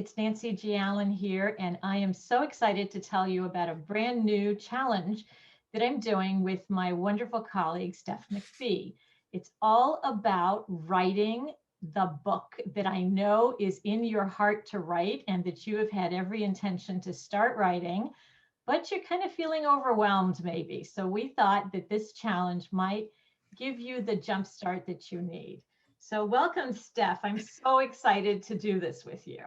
It's Nancy G. Allen here, and I am so excited to tell you about a brand new challenge that I'm doing with my wonderful colleague, Steph McFee. It's all about writing the book that I know is in your heart to write and that you have had every intention to start writing, but you're kind of feeling overwhelmed maybe. So we thought that this challenge might give you the jump start that you need. So welcome, Steph. I'm so excited to do this with you.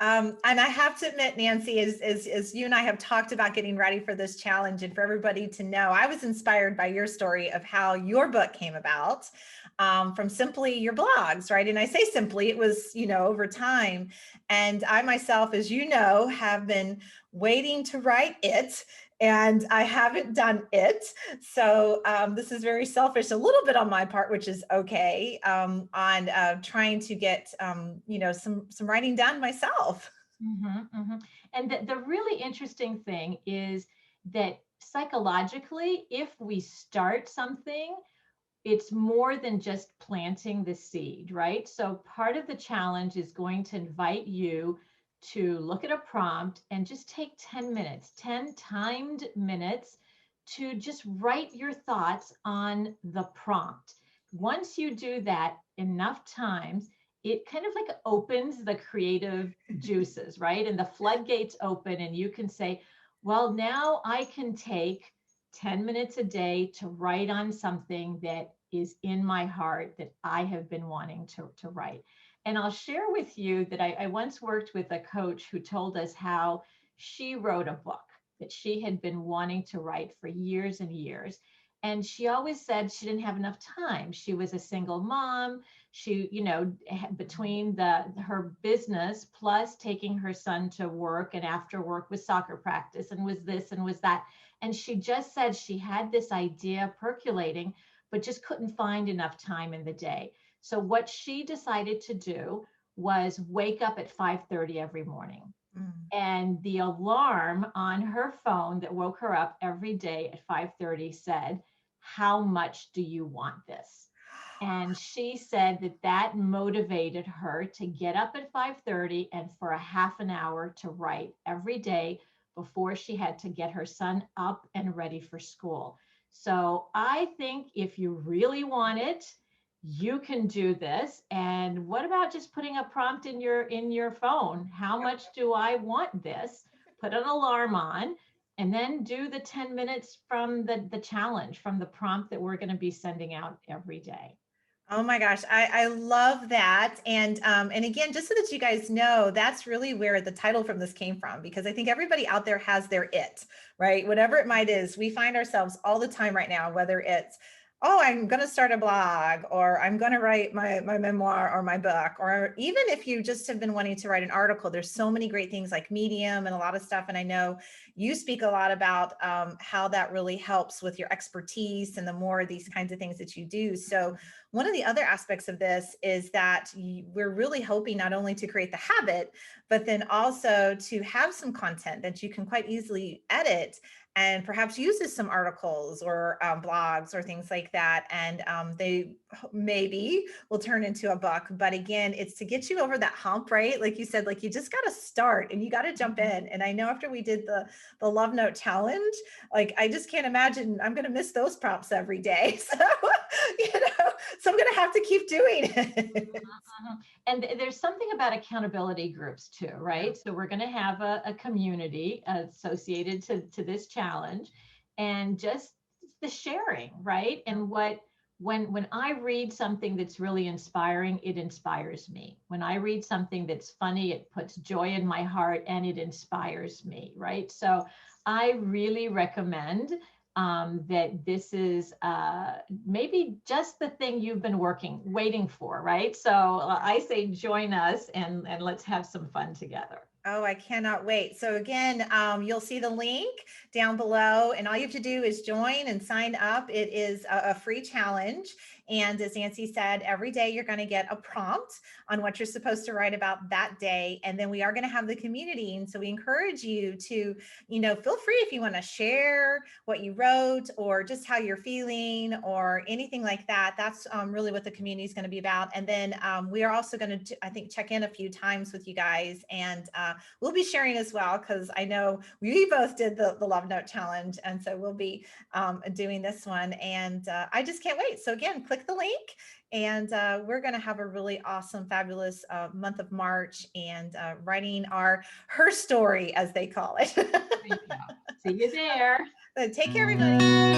And I have to admit, Nancy, as you and I have talked about getting ready for this challenge, and for everybody to know, I was inspired by your story of how your book came about, from simply your blogs, right? And I say simply, it was, over time. And I myself, as you know, have been waiting to write it, and I haven't done it. So this is very selfish, a little bit on my part, which is okay, on trying to get, some writing done myself. And the really interesting thing is that psychologically, if we start something, it's more than just planting the seed, right? So part of the challenge is going to invite you to look at a prompt and just take 10 minutes, 10 timed minutes to just write your thoughts on the prompt. Once you do that enough times, it kind of like opens the creative juices, right? And the floodgates open, and you can say, well, now I can take 10 minutes a day to write on something that is in my heart that I have been wanting to write. And I'll share with you that I once worked with a coach who told us how she wrote a book that she had been wanting to write for years and years. And she always said she didn't have enough time. She was a single mom. She, between her business plus taking her son to work, and after work was soccer practice and was this and was that. And she just said she had this idea percolating, but just couldn't find enough time in the day. So what she decided to do was wake up at 5:30 every morning. Mm. And the alarm on her phone that woke her up every day at 5:30 said, "How much do you want this?" And she said that that motivated her to get up at 5:30 and for a half an hour to write every day before she had to get her son up and ready for school. So I think if you really want it, you can do this. And what about just putting a prompt in your phone? How much do I want this? Put an alarm on, and then do the 10 minutes from the challenge, from the prompt that we're going to be sending out every day. Oh my gosh, I love that. And again, just so that you guys know, that's really where the title from this came from, because I think everybody out there has their it, right? Whatever it might is, we find ourselves all the time right now, whether it's, oh, I'm going to start a blog, or I'm going to write my memoir or my book, or even if you just have been wanting to write an article, there's so many great things like Medium and a lot of stuff. And I know you speak a lot about how that really helps with your expertise and the more of these kinds of things that you do. So one of the other aspects of this is that we're really hoping not only to create the habit, but then also to have some content that you can quite easily edit and perhaps uses some articles or blogs or things like that. And they maybe will turn into a book. But again, it's to get you over that hump, right? Like you said, like you just got to start and you got to jump in. And I know after we did the Love Note challenge, like I just can't imagine I'm going to miss those prompts every day. So, so I'm going to have to keep doing it. And there's something about accountability groups too, right? So we're going to have a community associated to this challenge, and just the sharing, right? And when I read something that's really inspiring, it inspires me. When I read something that's funny, it puts joy in my heart and it inspires me, right? So I really recommend that this is maybe just the thing you've been waiting for, right? So I say join us, and let's have some fun together. Oh, I cannot wait. So again, you'll see the link down below. And all you have to do is join and sign up. It is a free challenge. And as Nancy said, every day you're going to get a prompt on what you're supposed to write about that day. And then we are going to have the community. And so we encourage you to, feel free if you want to share what you wrote or just how you're feeling or anything like that. That's really what the community is going to be about. And then we are also going to, I think, check in a few times with you guys. And we'll be sharing as well, because I know we both did the Love Note Challenge. And so we'll be doing this one. And I just can't wait. So again, click the link. And we're going to have a really awesome, fabulous month of March and writing her story, as they call it. There you go. See you there. Take care, everybody.